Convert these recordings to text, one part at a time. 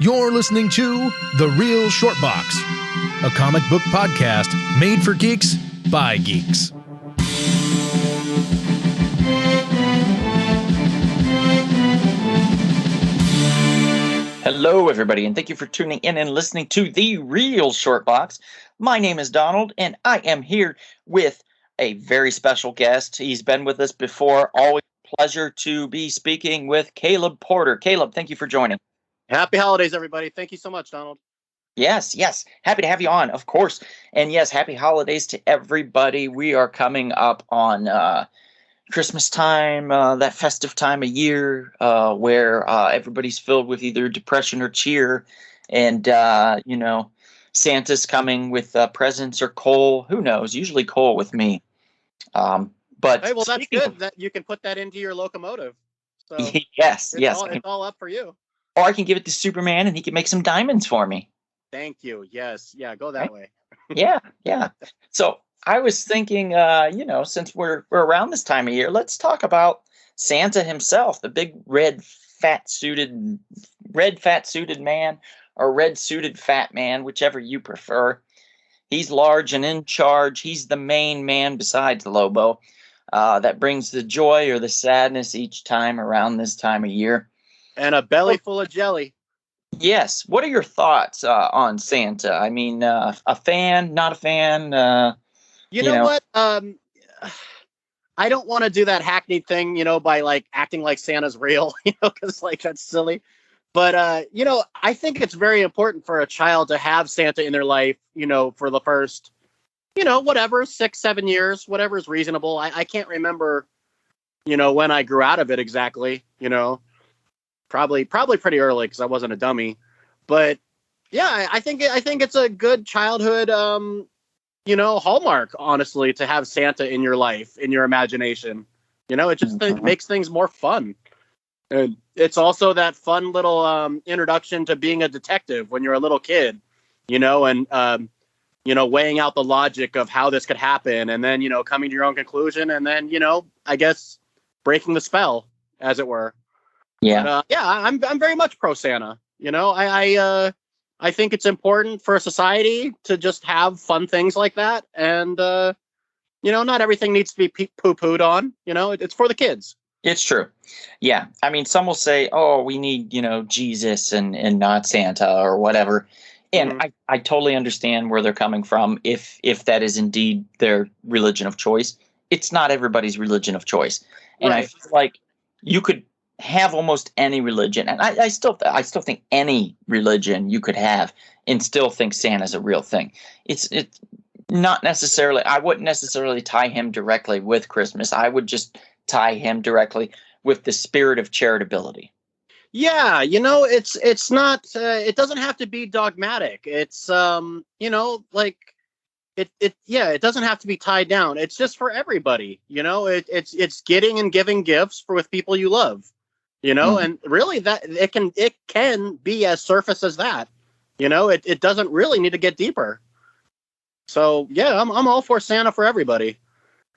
You're listening to The Real Short Box, a comic book podcast made for geeks by geeks. Hello, everybody, and thank you for tuning in and listening to The Real Short Box. My name is Donald, and I am here with a very special guest. He's been with us before. Always a pleasure to be speaking with Caleb Porter. Caleb, thank you for joining. Happy holidays, everybody. Thank you so much, Donald. Yes. Happy to have you on, of course. And yes, happy holidays to everybody. We are coming up on Christmas time, that festive time of year where everybody's filled with either depression or cheer. And, Santa's coming with presents or coal. Who knows? Usually coal with me. But hey, well, that's good that you can put that into your locomotive. So yes. It's all up for you. Or I can give it to Superman and he can make some diamonds for me. Thank you. Yes. Yeah. Go that way. Yeah. So I was thinking, since we're around this time of year, let's talk about Santa himself, the big red fat suited man or red suited fat man, whichever you prefer. He's large and in charge. He's the main man besides Lobo that brings the joy or the sadness each time around this time of year. And a belly full of jelly. Yes. What are your thoughts on Santa? I mean, a fan, not a fan? You know what? I don't want to do that hackneyed thing, by like acting like Santa's real, because like that's silly. But, I think it's very important for a child to have Santa in their life, for the first, 6-7 years, whatever is reasonable. I can't remember, when I grew out of it exactly, probably pretty early because I wasn't a dummy. But yeah, I think it's a good childhood, hallmark, honestly, to have Santa in your life, in your imagination. It just makes things more fun. And it's also that fun little introduction to being a detective when you're a little kid, and, weighing out the logic of how this could happen and then, coming to your own conclusion and then, I guess breaking the spell, as it were. Yeah. But, I'm very much pro Santa. I think it's important for a society to just have fun things like that. And, not everything needs to be poo-pooed on. It's for the kids. It's true. Yeah. I mean, some will say, oh, we need, Jesus and not Santa or whatever. And I totally understand where they're coming from if that is indeed their religion of choice. It's not everybody's religion of choice. And right. I feel like you could have almost any religion. And I still think any religion you could have and still think Santa's a real thing. It's not necessarily, I wouldn't necessarily tie him directly with Christmas. I would just tie him directly with the spirit of charitability. Yeah, it's not, it doesn't have to be dogmatic. It's, it doesn't have to be tied down. It's just for everybody, it's getting and giving gifts with people you love, and really that it can be as surface as that, it doesn't really need to get deeper. So yeah, I'm all for Santa for everybody.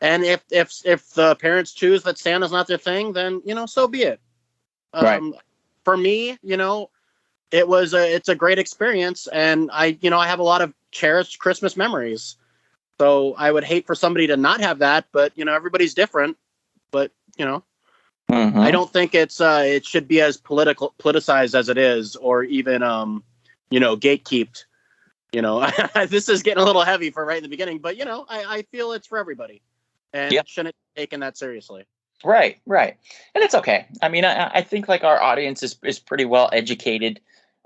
And if the parents choose that Santa's not their thing, then, so be it. Right. For me, it's a great experience. And I have a lot of cherished Christmas memories. So I would hate for somebody to not have that. But, everybody's different. But, I don't think it should be as politicized as it is, or even, gatekeeped. This is getting a little heavy for right in the beginning. But, I feel it's for everybody. And it shouldn't be taken that seriously. Right. And it's okay. I mean, I think like our audience is pretty well educated,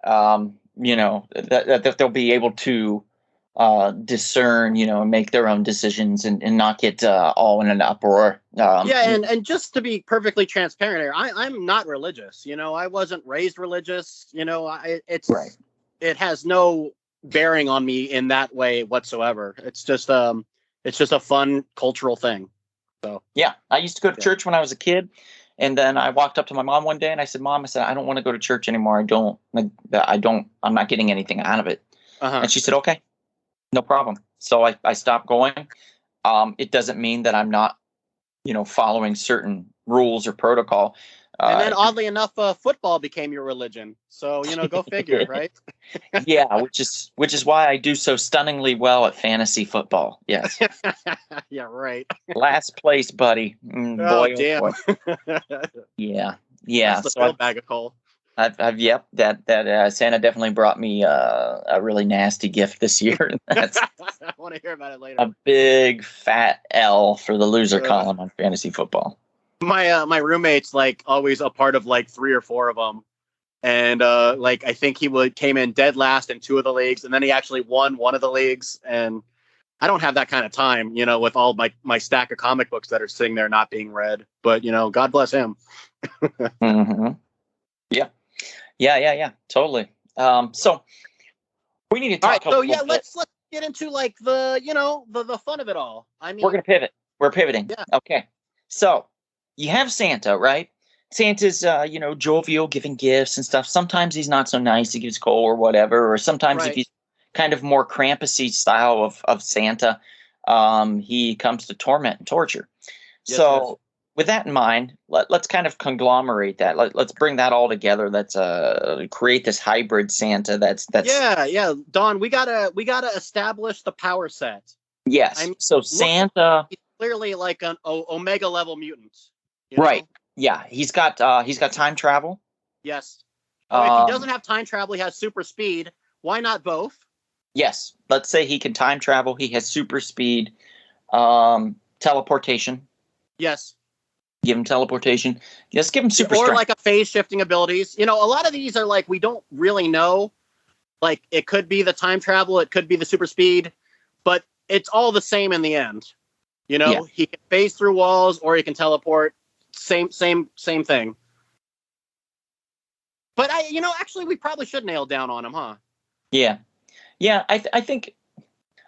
that they'll be able to discern, and make their own decisions and not get all in an uproar. And just to be perfectly transparent here, I'm not religious. I wasn't raised religious. It has no bearing on me in that way whatsoever. It's just a fun cultural thing. So yeah, I used to go to church when I was a kid, and then I walked up to my mom one day and I said, "Mom," I said, "I don't want to go to church anymore. I'm not getting anything out of it." And she said, "Okay, no problem." So I stopped going. It doesn't mean that I'm not, following certain rules or protocol. And then, oddly enough, football became your religion. So go figure, right? Yeah, which is why I do so stunningly well at fantasy football. Yes. Yeah, right. Last place, buddy. Oh, Boy, damn. oh boy. Yeah. Yeah. That's the So real bag of coal. Yep, that Santa definitely brought me a really nasty gift this year. That's I want to hear about it later. a big fat L for the loser column on fantasy football. My roommate's like always a part of like 3 or 4 of them, and like I think he came in dead last in 2 of the leagues, and then he actually won one of the leagues. And I don't have that kind of time, with all my stack of comic books that are sitting there not being read. But God bless him. Mm-hmm. Yeah, totally. So we need to talk. All right, so let's get into like the fun of it all. I mean, we're gonna pivot. We're pivoting. Yeah. Okay. So you have Santa, right? Santa's jovial, giving gifts and stuff. Sometimes he's not so nice. He gives coal or whatever. Or sometimes if he's kind of more Krampusy style of Santa, he comes to torment and torture. Yes. With that in mind, let's kind of conglomerate that. Let's bring that all together. Let's create this hybrid Santa. That's yeah. Don, we gotta establish the power set. Yes. So Santa, he's clearly like an Omega level mutant. Right. Yeah. He's got time travel. Yes. If he doesn't have time travel, he has super speed. Why not both? Yes. Let's say he can time travel. He has super speed, teleportation. Yes. Give him teleportation. Just give him super strength. Or like a phase shifting abilities. A lot of these are like, we don't really know. Like, it could be the time travel, it could be the super speed, but it's all the same in the end. He can phase through walls or he can teleport. Same thing. But actually we probably should nail down on him, huh? Yeah. I think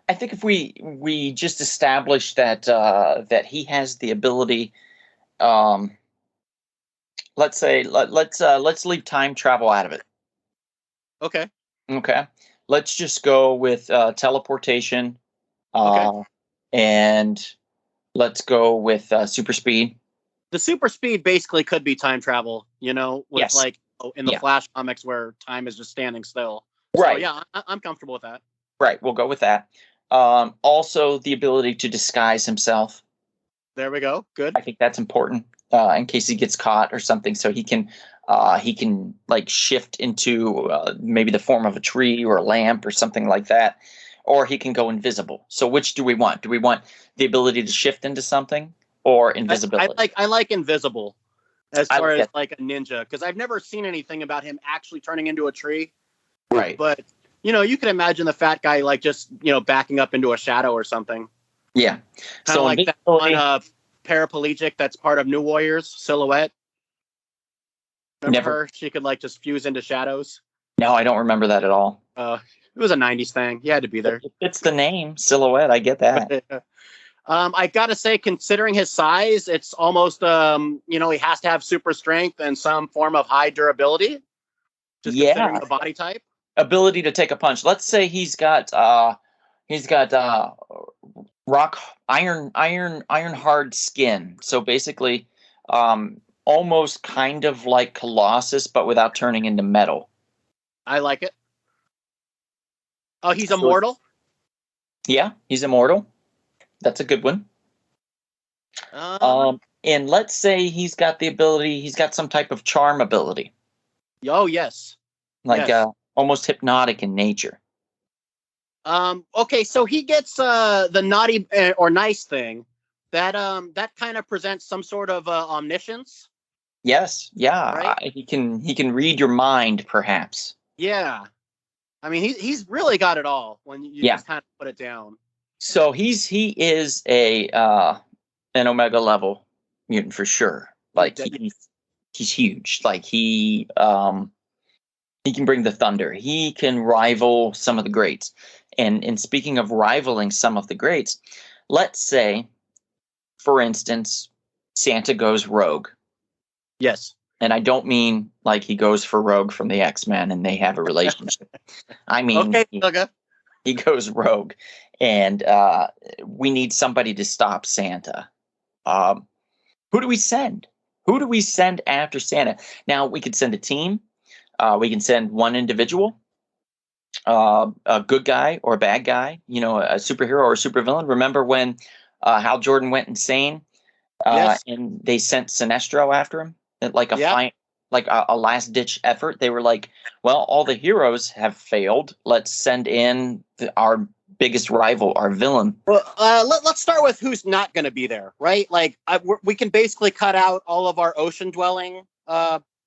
if we just establish that that he has the ability. Let's leave time travel out of it. Okay. Let's just go with teleportation. And let's go with super speed. The super speed basically could be time travel, with like in the Flash comics where time is just standing still. Right. So, yeah, I'm comfortable with that. Right. We'll go with that. Also, the ability to disguise himself. There we go. Good. I think that's important in case he gets caught or something, so he can like shift into maybe the form of a tree or a lamp or something like that, or he can go invisible. So which do we want? Do we want the ability to shift into something or invisibility? I like invisible as far as like a ninja, because I've never seen anything about him actually turning into a tree. Right. But you can imagine the fat guy like just backing up into a shadow or something. Yeah. So like that one paraplegic that's part of New Warriors, Silhouette. Remember her? She could like just fuse into shadows. No, I don't remember that at all. It was a 90s thing. You had to be there. It's the name, Silhouette. I get that. I gotta say, considering his size, it's almost he has to have super strength and some form of high durability. Just considering the body type. Ability to take a punch. Let's say he's got rock iron hard skin. So basically, almost kind of like Colossus, but without turning into metal. I like it. Oh, he's immortal? Yeah, he's immortal. That's a good one. And let's say he's got some type of charm ability. Oh, yes. Like almost hypnotic in nature. Okay, so he gets the naughty or nice thing. That kind of presents some sort of omniscience. Yes, yeah. Right? He can read your mind, perhaps. Yeah. I mean, he's really got it all when you just kind of put it down. So he is an Omega level mutant for sure. Like he's huge. Like he can bring the thunder. He can rival some of the greats. And speaking of rivaling some of the greats, let's say, for instance, Santa goes rogue. Yes. And I don't mean like he goes for Rogue from the X-Men and they have a relationship. I mean, he goes rogue, and we need somebody to stop Santa. Who do we send? Who do we send after Santa? Now, we could send a team. We can send one individual, a good guy or a bad guy, a superhero or a supervillain. Remember when Hal Jordan went insane Yes. and they sent Sinestro after him? Like a last ditch effort. They were like, well, all the heroes have failed. Let's send in our biggest rival, our villain. Well, let's start with who's not going to be there, right? Like we can basically cut out all of our ocean dwelling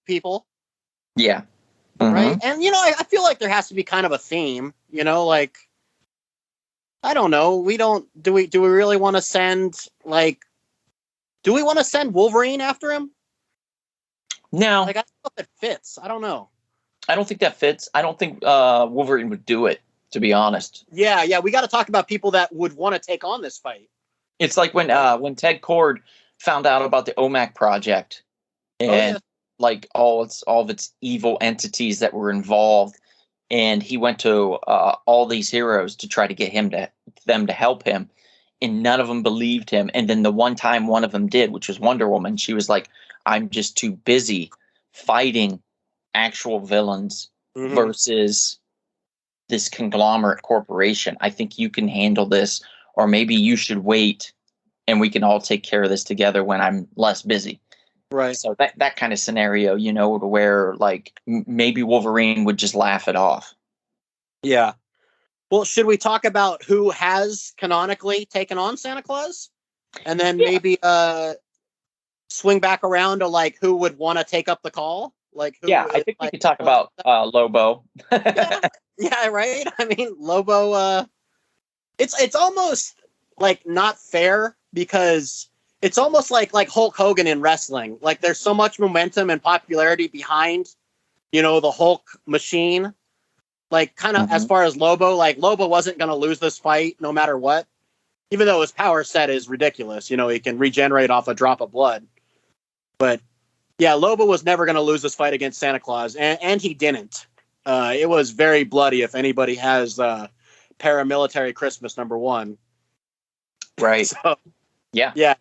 people. Yeah. Right. And, I feel like there has to be kind of a theme, like, I don't know. Do we really want to send do we want to send Wolverine after him? No. Like, I don't know if it fits. I don't know. I don't think that fits. I don't think Wolverine would do it, to be honest. Yeah. We got to talk about people that would want to take on this fight. It's like when Ted Kord found out about the OMAC project and like all of its evil entities that were involved, and he went to all these heroes to try to get them to help him, and none of them believed him. And then the one time one of them did, which was Wonder Woman, she was like, I'm just too busy fighting actual villains versus this conglomerate corporation. I think you can handle this, or maybe you should wait and we can all take care of this together when I'm less busy. Right. So that kind of scenario, to where like maybe Wolverine would just laugh it off. Yeah. Well, should we talk about who has canonically taken on Santa Claus? And then maybe swing back around to like who would want to take up the call? Like who I think we could talk about Lobo. Yeah, right. I mean, Lobo it's almost like not fair because it's almost like Hulk Hogan in wrestling. Like there's so much momentum and popularity behind, the Hulk machine. Like kind of as far as Lobo, like Lobo wasn't going to lose this fight no matter what. Even though his power set is ridiculous, he can regenerate off a drop of blood. But yeah, Lobo was never going to lose this fight against Santa Claus, and he didn't. It was very bloody. If anybody has Paramilitary Christmas #1, right? So, yeah.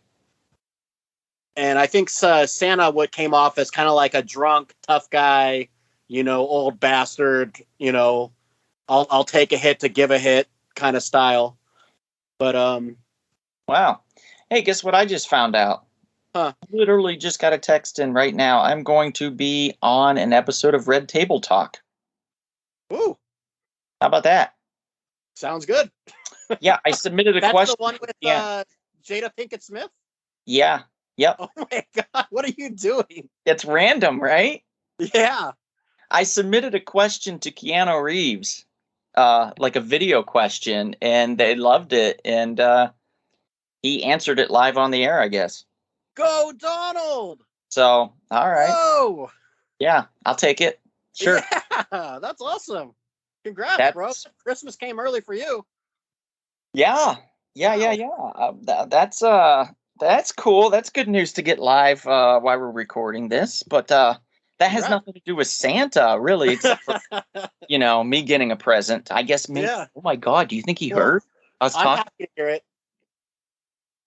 And I think Santa came off as kind of like a drunk, tough guy, old bastard. I'll take a hit to give a hit kind of style. But wow. Hey, guess what I just found out? Literally just got a text in right now. I'm going to be on an episode of Red Table Talk. Ooh. How about that? Sounds good. Yeah, I submitted a question. That's the one with Jada Pinkett Smith? Yeah. Yep. Oh my God, what are you doing? It's random, right? Yeah. I submitted a question to Keanu Reeves, like a video question, and they loved it, and he answered it live on the air, I guess. Go, Donald! So, all right. Whoa! Yeah, I'll take it. Sure. Yeah, that's awesome. Congrats, bro. Christmas came early for you. Yeah. That's cool. That's good news to get live while we're recording this. But that has nothing to do with Santa, really, except for, me getting a present. I guess maybe. Yeah. Oh, my God. Do you think he heard us talking? I'm happy to hear it.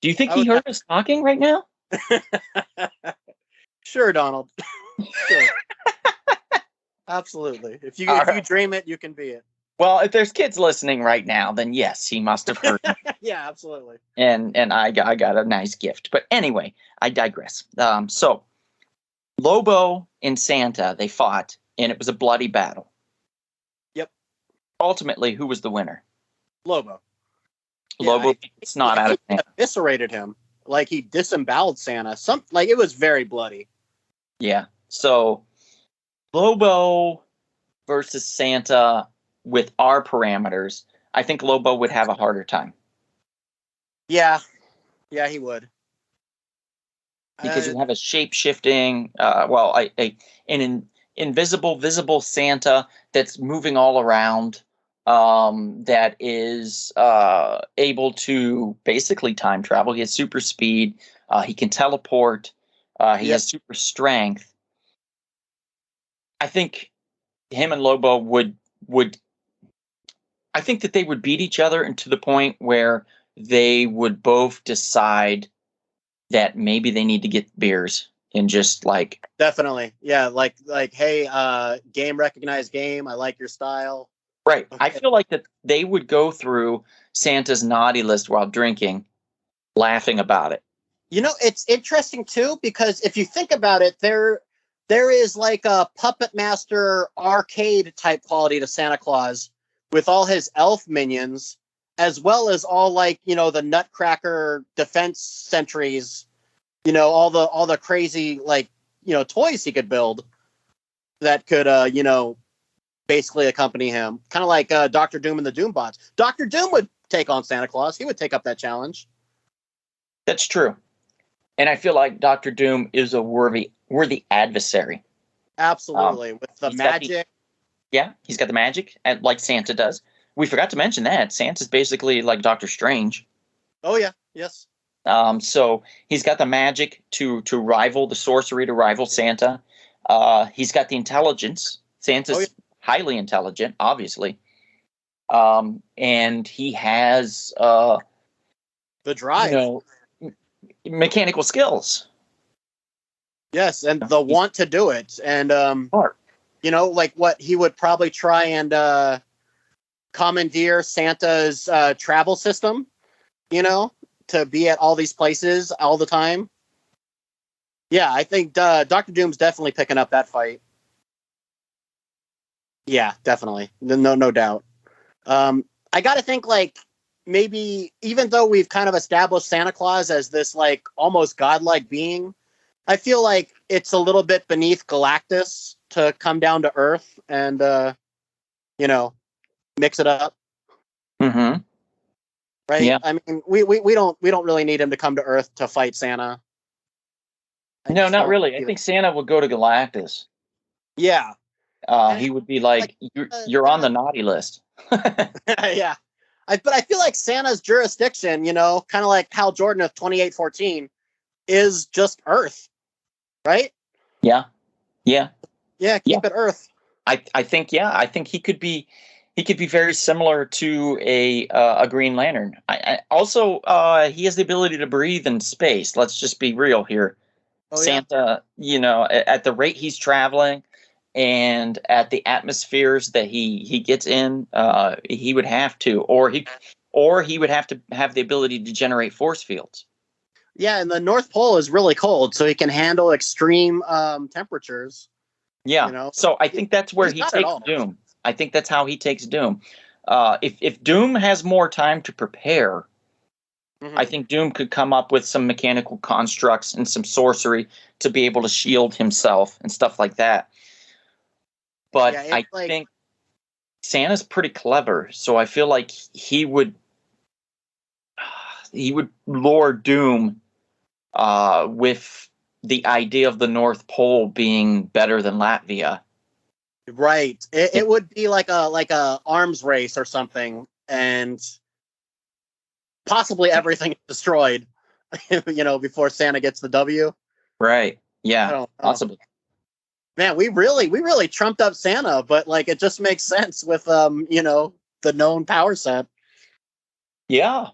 Do you think he heard us talking right now? Sure, Donald. Sure. Absolutely. If you dream it, you can be it. Well, if there's kids listening right now, then yes, he must have heard me. Yeah, absolutely. And I got a nice gift. But anyway, I digress. So Lobo and Santa, they fought, and it was a bloody battle. Yep. Ultimately, who was the winner? Lobo. Lobo snot out of Santa. Eviscerated him. Like he disemboweled Santa. It was very bloody. Yeah. So Lobo versus Santa with our parameters, I think Lobo would have a harder time. Yeah. Yeah, he would. Because you have a shape-shifting, an invisible, visible Santa that's moving all around, that is able to basically time travel. He has super speed. He can teleport. He has super strength. I think him and Lobo would I think that they would beat each other, and to the point where they would both decide that maybe they need to get beers and just like definitely, yeah, like hey, game recognized game. I like your style. Right. Okay. I feel like that they would go through Santa's naughty list while drinking, laughing about it. You know, it's interesting too, because if you think about it, there is like a Puppet Master arcade type quality to Santa Claus with all his elf minions, as well as all like, you know, the Nutcracker defense sentries, you know, all the crazy like, you know, toys he could build that could you know, basically accompany him. Kind of like Doctor Doom and the Doombots. Doctor Doom would take on Santa Claus. He would take up that challenge. That's true. And I feel like Doctor Doom is a worthy adversary. Absolutely. With the magic. He's got the magic, and like Santa does. We forgot to mention that Santa's basically like Doctor Strange. Oh yeah, yes. So he's got the magic to rival the sorcery, to rival Santa. He's got the intelligence. Santa's highly intelligent, obviously. And he has the drive. You know, mechanical skills. Yes, and the want to do it. And you know, like what he would probably try and commandeer Santa's travel system, you know, to be at all these places all the time. Yeah, I think Dr. Doom's definitely picking up that fight. Yeah, definitely. No doubt. I got to think like maybe even though we've kind of established Santa Claus as this like almost godlike being, I feel like it's a little bit beneath Galactus to come down to Earth and you know, mix it up. Mm-hmm. Right? Yeah. I mean, we don't really need him to come to Earth to fight Santa. No, not really. I think Santa would go to Galactus. Yeah. He would be like you're on the naughty list. Yeah. But I feel like Santa's jurisdiction, you know, kind of like Hal Jordan of 2814, is just Earth. Right? Yeah. Yeah. Yeah, keep it Earth. I think he could be very similar to a Green Lantern. I also he has the ability to breathe in space. Let's just be real here. Oh, Santa, you know, at the rate he's traveling and at the atmospheres that he gets in, he would have to, or he would have to have the ability to generate force fields. Yeah, and the North Pole is really cold, so he can handle extreme temperatures. Yeah, you know? So I think that's where he takes Doom. I think that's how he takes Doom. If Doom has more time to prepare, I think Doom could come up with some mechanical constructs and some sorcery to be able to shield himself and stuff like that. But I think Santa's pretty clever, so I feel like he would lure Doom with the idea of the North Pole being better than Latvia. Right. It would be like a arms race or something, and possibly everything is destroyed, you know, before Santa gets the W. Right. Yeah. Possibly. Man, we really trumped up Santa, but like it just makes sense with you know, the known power set. Yeah.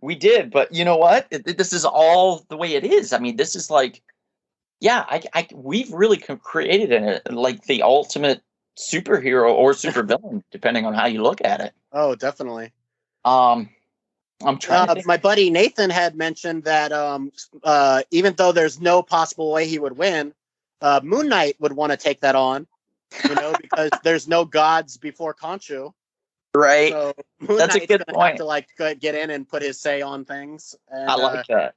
We did, but you know what? This is all the way it is. I mean, this is like, we've really created like the ultimate superhero or supervillain, depending on how you look at it. Oh, definitely. I'm trying to think. My buddy Nathan had mentioned that even though there's no possible way he would win, Moon Knight would want to take that on, you know, because there's no gods before Khonshu. Right. So Moon That's Knight's a good point. Have to like get in and put his say on things. And, I like that.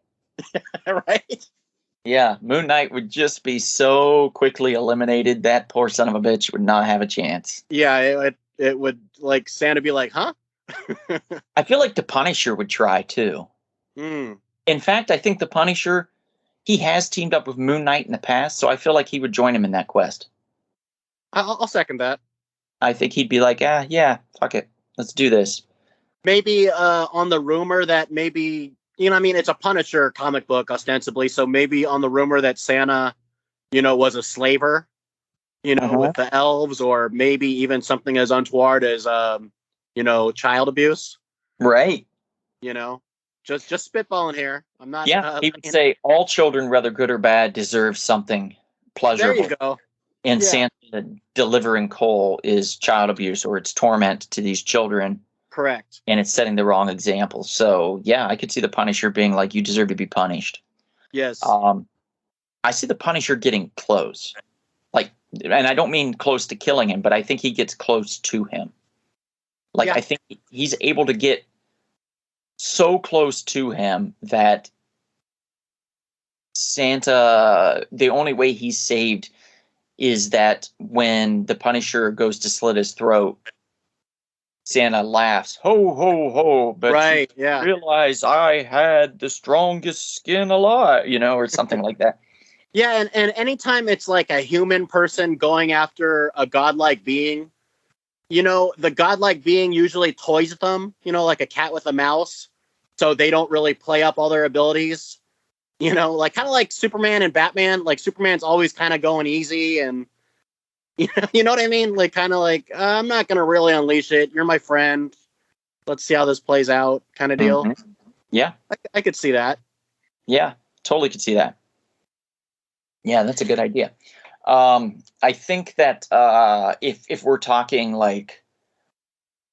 Right. Yeah, Moon Knight would just be so quickly eliminated. That poor son of a bitch would not have a chance. Yeah, it would like Santa be like, huh? I feel like the Punisher would try too. In fact, I think the Punisher, he has teamed up with Moon Knight in the past, so I feel like he would join him in that quest. I'll second that. I think he'd be like, yeah, fuck it. Let's do this. Maybe on the rumor that maybe, you know, I mean, it's a Punisher comic book ostensibly, so maybe on the rumor that Santa, you know, was a slaver, you know, with the elves, or maybe even something as untoward as, you know, child abuse. Right. You know? Just spitballing here. I'm not. Yeah, he would say all children, whether good or bad, deserve something pleasurable. There you go. And Yeah. Santa delivering coal is child abuse, or it's torment to these children. Correct. And it's setting the wrong example. So yeah, I could see the Punisher being like, you deserve to be punished. Yes. I see the Punisher getting close. Like, and I don't mean close to killing him, but I think he gets close to him. Like, I think he's able to get so close to him that Santa, the only way he's saved is that when the Punisher goes to slit his throat, Santa laughs, ho, ho, ho, but right, realize I had the strongest skin alive, or something like that. Yeah, and anytime it's like a human person going after a godlike being, the godlike being usually toys them, like a cat with a mouse, so they don't really play up all their abilities, like kind of like Superman and Batman. Like Superman's always kind of going easy, and you know what I mean? Like kind of like, I'm not going to really unleash it. You're my friend. Let's see how this plays out kind of deal. Mm-hmm. Yeah. I could see that. Yeah, totally could see that. Yeah, that's a good idea. I think that if we're talking like,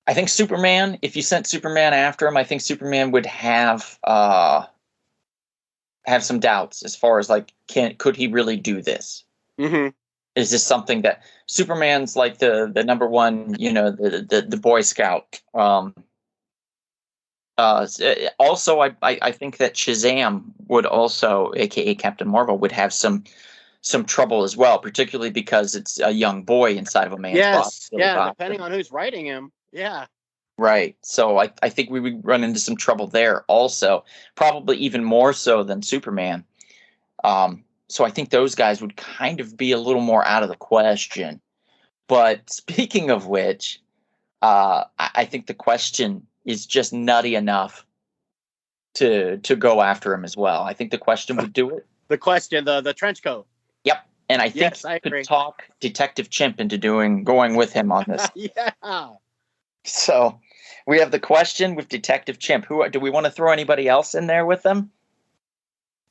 I think Superman, if you sent Superman after him, I think Superman would have some doubts as far as like, could he really do this? Mm-hmm. Is this something that Superman's like the number one, the Boy Scout? Also, I think that Shazam would also, aka Captain Marvel, would have some trouble as well, particularly because it's a young boy inside of a man's body. Yeah, depending on who's writing him. Yeah. Right. So I think we would run into some trouble there also, probably even more so than Superman. So I think those guys would kind of be a little more out of the question. But speaking of which, I think the question is just nutty enough to go after him as well. I think the question would do it. The question, the trench coat. Yep. And I think I could talk Detective Chimp into going with him on this. Yeah. So we have the question with Detective Chimp. Who do we want to throw anybody else in there with them?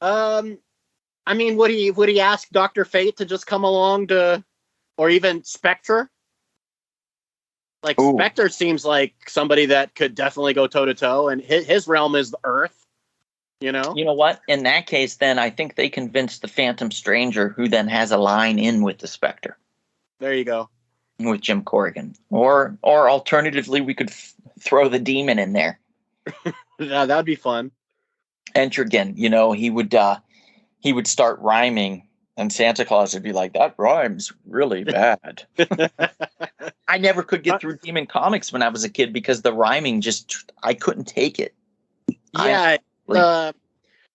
I mean, would he ask Dr. Fate to just come along or even Spectre? Like, ooh. Spectre seems like somebody that could definitely go toe to toe, and his realm is the Earth. You know what? In that case, then I think they convinced the Phantom Stranger, who then has a line in with the Spectre. There you go. With Jim Corrigan, or alternatively, we could throw the Demon in there. Yeah, that'd be fun. Etrigan, he would start rhyming, and Santa Claus would be like, "That rhymes really bad." I never could get through Demon comics when I was a kid because the rhyming I couldn't take it. Yeah.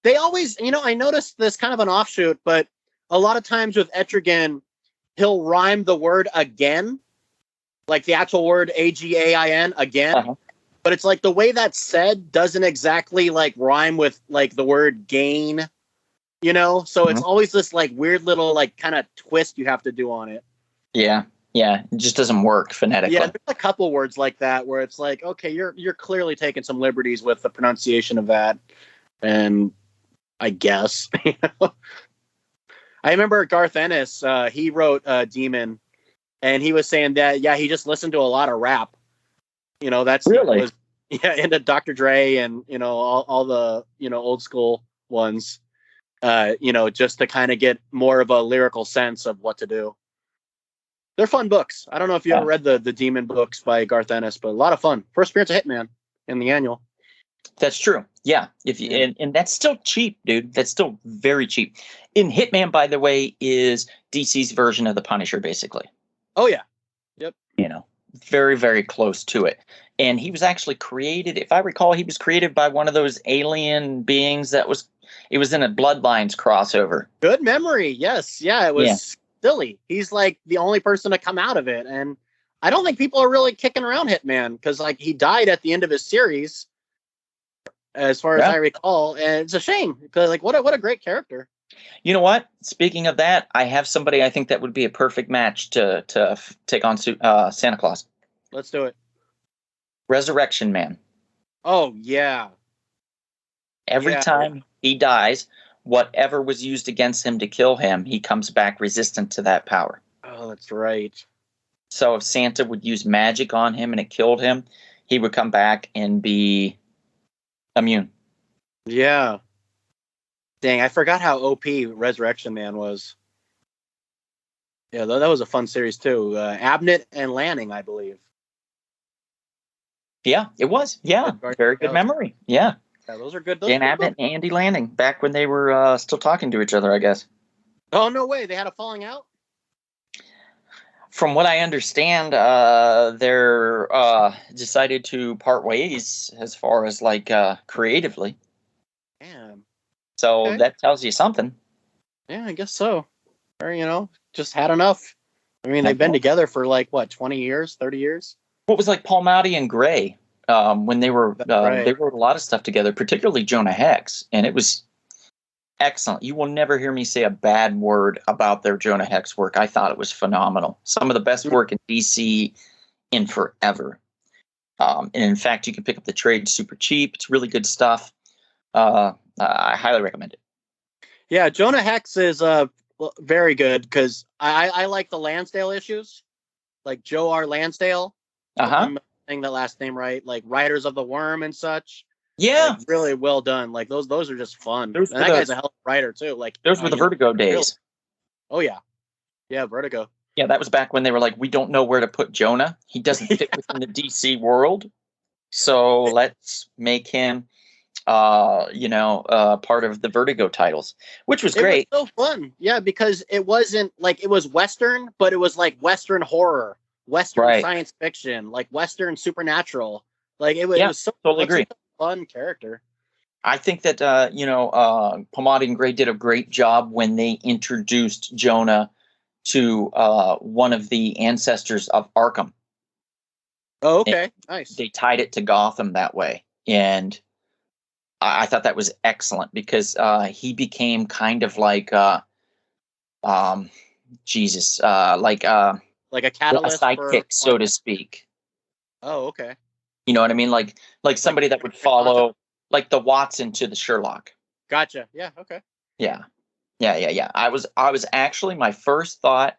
They always, I noticed this kind of an offshoot, but a lot of times with Etrigan, he'll rhyme the word again, like the actual word AGAIN again. Uh-huh. But it's like the way that's said doesn't exactly like rhyme with like the word gain, so uh-huh. It's always this like weird little like kind of twist you have to do on it. Yeah. Yeah. It just doesn't work phonetically. Yeah. There's a couple words like that where it's like, okay, you're clearly taking some liberties with the pronunciation of that. And I guess, I remember Garth Ennis, he wrote Demon, and he was saying that, yeah, he just listened to a lot of rap. That's really into Dr. Dre and, all the, old school ones, just to kind of get more of a lyrical sense of what to do. They're fun books. I don't know if you ever read the Demon books by Garth Ennis, but a lot of fun. First appearance of Hitman in the annual. That's true. Yeah. And that's still cheap, dude. That's still very cheap. In Hitman, by the way, is DC's version of the Punisher, basically. Oh yeah. Yep. Very, very close to it. And he was actually created, if I recall, he was created by one of those alien beings it was in a Bloodlines crossover. Good memory. Yes. Yeah. It was silly. He's like the only person to come out of it. And I don't think people are really kicking around Hitman because like he died at the end of his series. As far as I recall, and it's a shame because, like, what a great character. You know what? Speaking of that, I have somebody I think that would be a perfect match to take on Santa Claus. Let's do it. Resurrection Man. Oh yeah. Every time he dies, whatever was used against him to kill him, he comes back resistant to that power. Oh, that's right. So if Santa would use magic on him and it killed him, he would come back and be immune. Yeah. Dang, I forgot how OP Resurrection Man was. Yeah, that was a fun series too. Abnett and Lanning, I believe. Yeah, it was. Yeah, very good memory. Yeah. Yeah, those are good. Dan Abnett and Andy Lanning, back when they were still talking to each other, I guess. Oh, no way. They had a falling out? From what I understand, they're decided to part ways as far as like creatively. Damn. So that tells you something. Yeah, I guess so. Or, just had enough. I mean, they've been together for like, what, 20 years, 30 years? What was like Paul Matty and Gray when they were, they wrote a lot of stuff together, particularly Jonah Hex. And it was excellent. You will never hear me say a bad word about their Jonah Hex work. I thought it was phenomenal. Some of the best work in DC in forever. And in fact, you can pick up the trade super cheap. It's really good stuff. I highly recommend it. Yeah, Jonah Hex is very good because I like the Lansdale issues, like Joe R. Lansdale. I'm saying that last name right, like Riders of the Worm and such. Yeah, like, really well done. Like those are just fun. And that guy's a hell of a writer too. Like those were the Vertigo days. Really. Oh yeah, Vertigo. Yeah, that was back when they were like, we don't know where to put Jonah. He doesn't fit within the DC world, so let's make him, part of the Vertigo titles, which was great. It was so fun. Yeah, because it wasn't like it was Western, but it was like Western horror, Western science fiction, like Western supernatural. Like it was so totally agree. Fun character. I think that Pomadi and Gray did a great job when they introduced Jonah to one of the ancestors of Arkham. Oh, okay, nice. They tied it to Gotham that way, and I thought that was excellent because he became kind of like like a catalyst, a sidekick, so to speak. Oh, okay. You know what I mean? Like somebody that would follow, like the Watson to the Sherlock. Gotcha. Yeah. Okay. Yeah. I was actually, my first thought,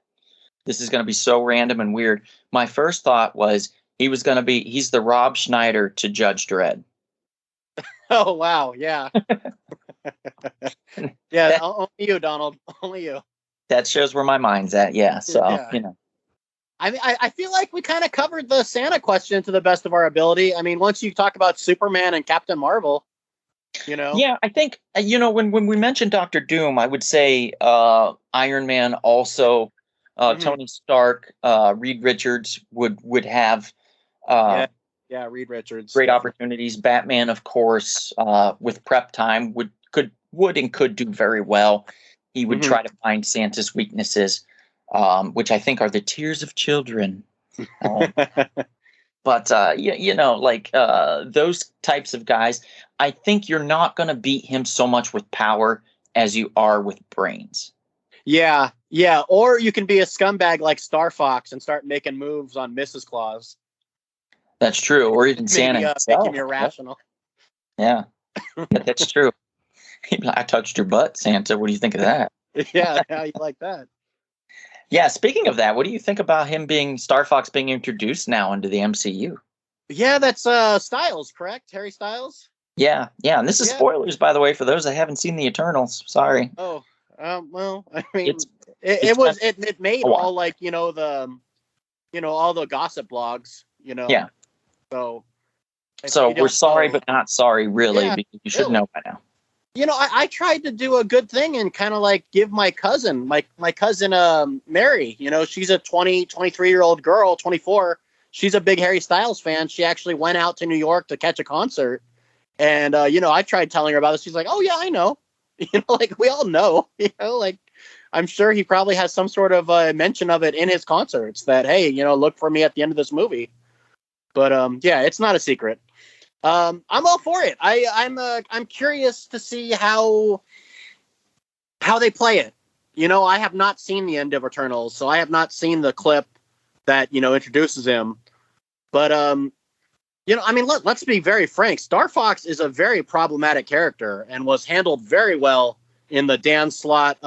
this is going to be so random and weird. My first thought was he's the Rob Schneider to Judge Dredd. Oh, wow. Yeah. Yeah. Only you, Donald. Only you. That shows where my mind's at. Yeah. So, I mean, I feel like we kind of covered the Santa question to the best of our ability. I mean, once you talk about Superman and Captain Marvel, Yeah, I think, when we mentioned Dr. Doom, I would say Iron Man also, Tony Stark, Reed Richards would have Reed Richards. Great opportunities. Batman, of course, with prep time would and could do very well. He would try to find Santa's weaknesses, which I think are the tears of children. But those types of guys, I think you're not going to beat him so much with power as you are with brains. Yeah. Or you can be a scumbag like Star Fox and start making moves on Mrs. Claus. That's true. Or even Santa himself. Make him irrational. Yeah, that's true. I touched your butt, Santa. What do you think of that? Yeah, how you like that? Yeah, speaking of that, what do you think about Star Fox being introduced now into the MCU? Yeah, that's Styles, correct? Harry Styles? Yeah. And this is spoilers, by the way, for those that haven't seen the Eternals. Sorry. Oh, well, I mean, it made all like, all the gossip blogs, Yeah. So we're sorry, but not sorry, really, because you should know by now. I tried to do a good thing and kind of like give my cousin, my cousin Mary, she's a 23-year-old girl, 24. She's a big Harry Styles fan. She actually went out to New York to catch a concert. And, I tried telling her about it. She's like, oh, yeah, I know. Like we all know, like I'm sure he probably has some sort of mention of it in his concerts that, hey, look for me at the end of this movie. But it's not a secret. I'm all for it. I'm curious to see how they play it. I have not seen the end of Eternals, so I have not seen the clip that introduces him. But I mean, let's be very frank. Star Fox is a very problematic character and was handled very well in the Dan Slott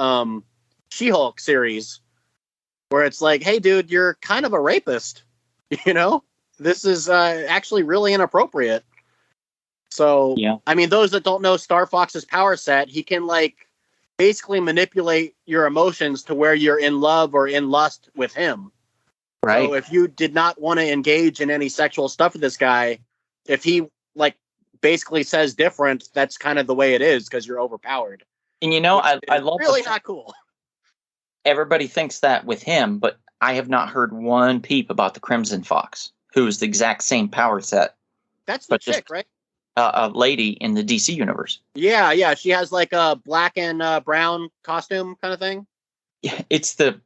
She-Hulk series, where it's like, hey, dude, you're kind of a rapist. This is actually really inappropriate. So, Yeah. I mean, those that don't know Star Fox's power set, he can basically manipulate your emotions to where you're in love or in lust with him. Right. So if you did not want to engage in any sexual stuff with this guy, if he basically says different, that's kind of the way it is because you're overpowered. And I love really not cool. Everybody thinks that with him, but I have not heard one peep about the Crimson Fox, who is the exact same power set. That's the chick, right? A lady in the DC universe. Yeah. She has a black and brown costume kind of thing. Yeah, it's the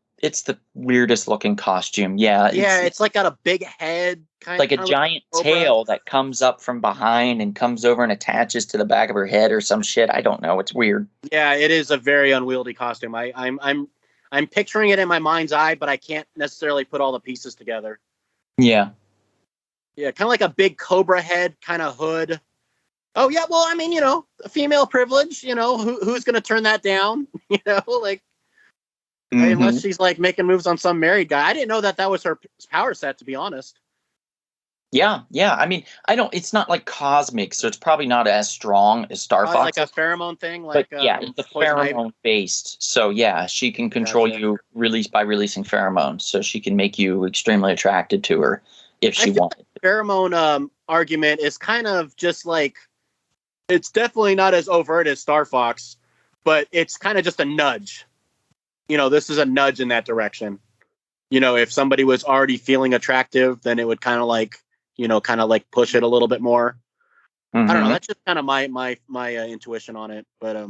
weirdest looking costume. Yeah. It's got a big head, like a giant tail that comes up from behind and comes over and attaches to the back of her head or some shit. I don't know. It's weird. Yeah, it is a very unwieldy costume. I'm picturing it in my mind's eye, but I can't necessarily put all the pieces together. Yeah. Yeah, kind of like a big cobra head kind of hood. Oh, yeah, well, I mean, female privilege, who's going to turn that down? Unless she's making moves on some married guy. I didn't know that was her power set, to be honest. Yeah. I mean, it's not cosmic, so it's probably not as strong as Star Fox. Like a pheromone thing? It's the pheromone based. So yeah, she can control you by releasing pheromones. So she can make you extremely attracted to her if she wanted. The pheromone argument is kind of just it's definitely not as overt as Star Fox, but it's kind of just a nudge. This is a nudge in that direction. If somebody was already feeling attractive, then it would kind of push it a little bit more. I don't know. That's just kind of my intuition on it. But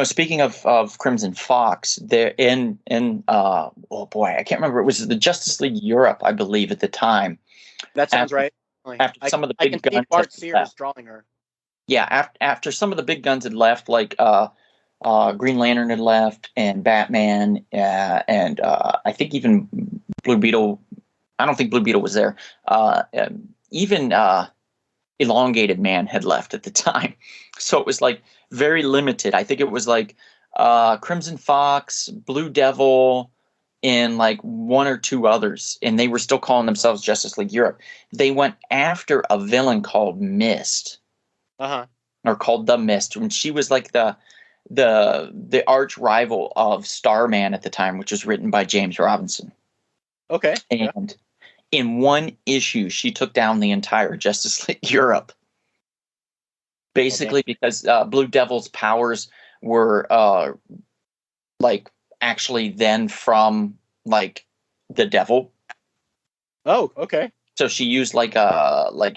speaking of Crimson Fox, there oh boy, I can't remember. It was the Justice League Europe, I believe, at the time. That sounds right. After some of the big guns, Bart Sears drawing her. Yeah, after some of the big guns had left, Green Lantern had left, and Batman, and I think even Blue Beetle. I don't think Blue Beetle was there. Even Elongated Man had left at the time, so it was very limited. I think it was Crimson Fox, Blue Devil, and one or two others, and they were still calling themselves Justice League Europe. They went after a villain called Mist, or called the Mist, and she was the arch rival of Starman at the time, which was written by James Robinson. Okay. And in one issue, she took down the entire Justice League Europe. Basically, because Blue Devil's powers were actually then from the devil. Oh, okay. So she used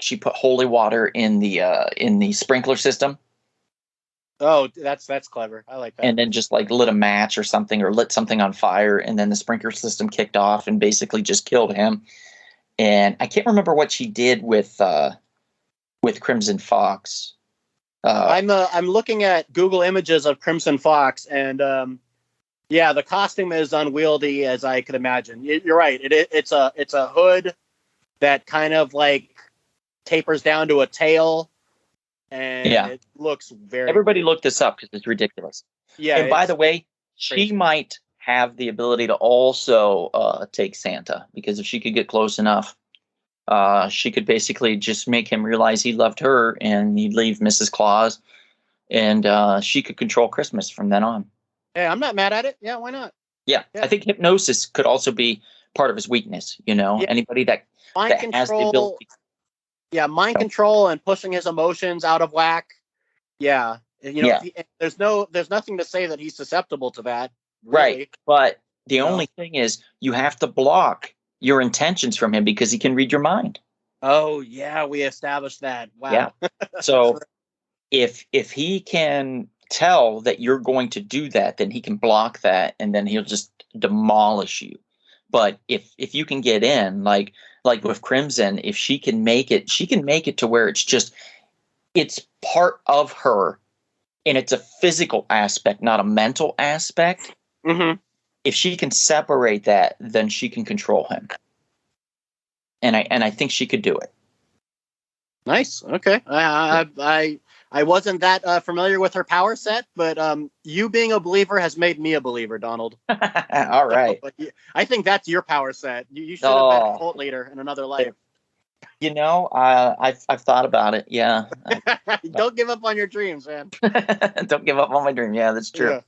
she put holy water in the sprinkler system. Oh, that's clever. I like that. And then just lit a match or something, or lit something on fire, and then the sprinkler system kicked off and basically just killed him. And I can't remember what she did with Crimson Fox. I'm looking at Google images of Crimson Fox, and the costume is unwieldy as I could imagine. You're right. It's a hood that kind of tapers down to a tail. And it looks very. Everybody look this up because it's ridiculous. Yeah. And by the way, she might have the ability to also take Santa, because if she could get close enough, she could basically just make him realize he loved her, and he'd leave Mrs. Claus, and she could control Christmas from then on. Yeah, I'm not mad at it. Yeah, why not? Yeah. I think hypnosis could also be part of his weakness. Anybody that has the ability. Yeah, mind control and pushing his emotions out of whack. Yeah, there's nothing to say that he's susceptible to that. Really. Right, but the only thing is you have to block your intentions from him because he can read your mind. Oh yeah, we established that. Wow. Yeah. So if he can tell that you're going to do that, then he can block that, and then he'll just demolish you. But if you can get in, like with Crimson, if she can make it to where it's part of her, and it's a physical aspect, not a mental aspect. Mm-hmm. If she can separate that, then she can control him. And I think she could do it. Nice. Okay. I wasn't that familiar with her power set, but you being a believer has made me a believer, Donald. All right. So, I think that's your power set. You should have been a cult leader in another life. I've thought about it. Yeah. Don't give up on your dreams, man. Don't give up on my dream. Yeah, that's true.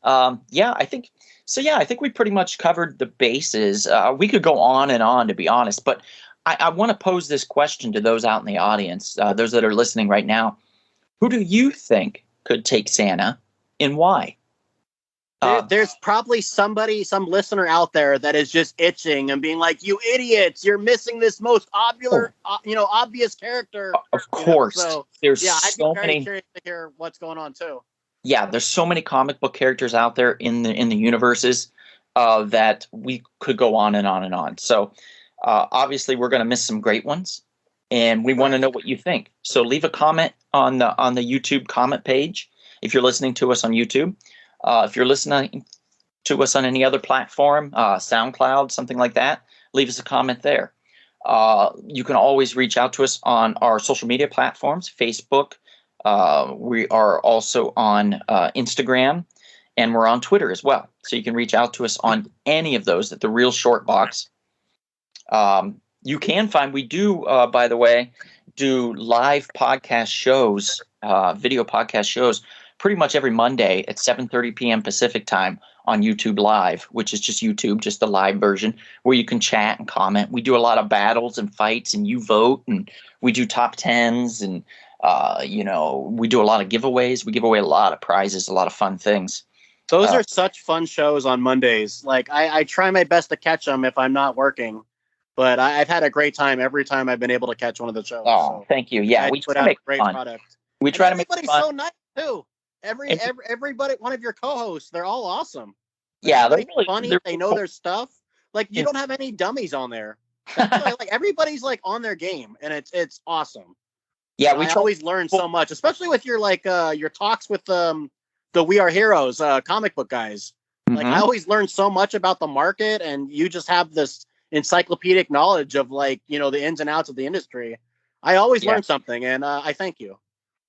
Yeah. I think so. Yeah, I think we pretty much covered the bases. We could go on and on, to be honest, but I want to pose this question to those out in the audience, those that are listening right now. Who do you think could take Santa, and why? There's probably some listener out there that is just itching and being like, "You idiots! You're missing this most obvious character." Of course, there's I'd so be very many. curious to hear what's going on too. Yeah, there's so many comic book characters out there in the universes that we could go on and on and on. So obviously, we're going to miss some great ones, and we want to know what you think. So leave a comment on the YouTube comment page if you're listening to us on YouTube. If you're listening to us on any other platform, SoundCloud, something like that, leave us a comment there. You can always reach out to us on our social media platforms, Facebook. We are also on Instagram, and we're on Twitter as well. So you can reach out to us on any of those at The Real Short Box. You can find, we do, by the way, do live podcast shows, video podcast shows, pretty much every Monday at 7:30 p.m. Pacific time on YouTube Live, which is just YouTube, just the live version, where you can chat and comment. We do a lot of battles and fights, and you vote, and we do top tens, and we do a lot of giveaways. We give away a lot of prizes, a lot of fun things. Those are such fun shows on Mondays. Like I try my best to catch them if I'm not working, but I've had a great time every time I've been able to catch one of the shows. Oh, so thank you. Yeah, we put out a great product. We try to make it fun. Everybody's so nice too. Everybody, one of your co-hosts, they're all awesome. Yeah, they're really funny. They know their stuff. Like you don't have any dummies on there. Like everybody's like on their game, and it's awesome. Yeah, I always learn so much, especially with your your talks with the We Are Heroes comic book guys. Like I always learn so much about the market, and you just have this encyclopedic knowledge of the ins and outs of the industry. I always learn something, and I thank you.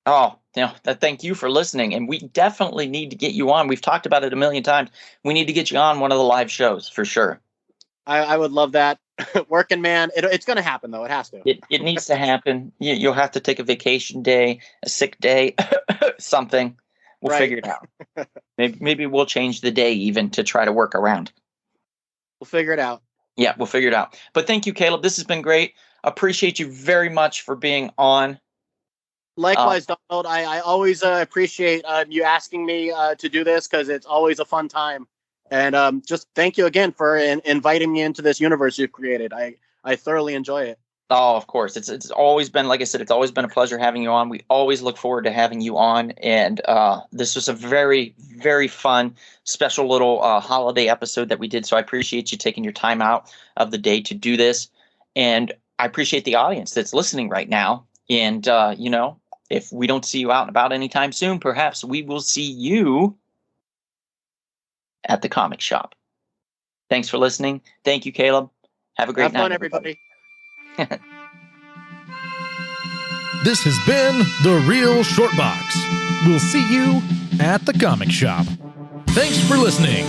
Oh, thank you for listening. And we definitely need to get you on. We've talked about it a million times. We need to get you on one of the live shows for sure. I would love that. Working man. It's going to happen, though. It has to. It needs to happen. You'll have to take a vacation day, a sick day, something. We'll figure it out. Maybe we'll change the day even to try to work around. We'll figure it out. Yeah, we'll figure it out. But thank you, Caleb. This has been great. Appreciate you very much for being on. Likewise, Donald. I always appreciate you asking me to do this because it's always a fun time. And just thank you again for inviting me into this universe you've created. I thoroughly enjoy it. Oh, of course. It's always been, like I said, it's always been a pleasure having you on. We always look forward to having you on. And this was a very, very fun, special little holiday episode that we did. So I appreciate you taking your time out of the day to do this. And I appreciate the audience that's listening right now. And, if we don't see you out and about anytime soon, perhaps we will see you at the comic shop. Thanks for listening. Thank you, Caleb. Have a great night. Have fun, everybody. This has been The Real Short Box. We'll see you at the comic shop. Thanks for listening.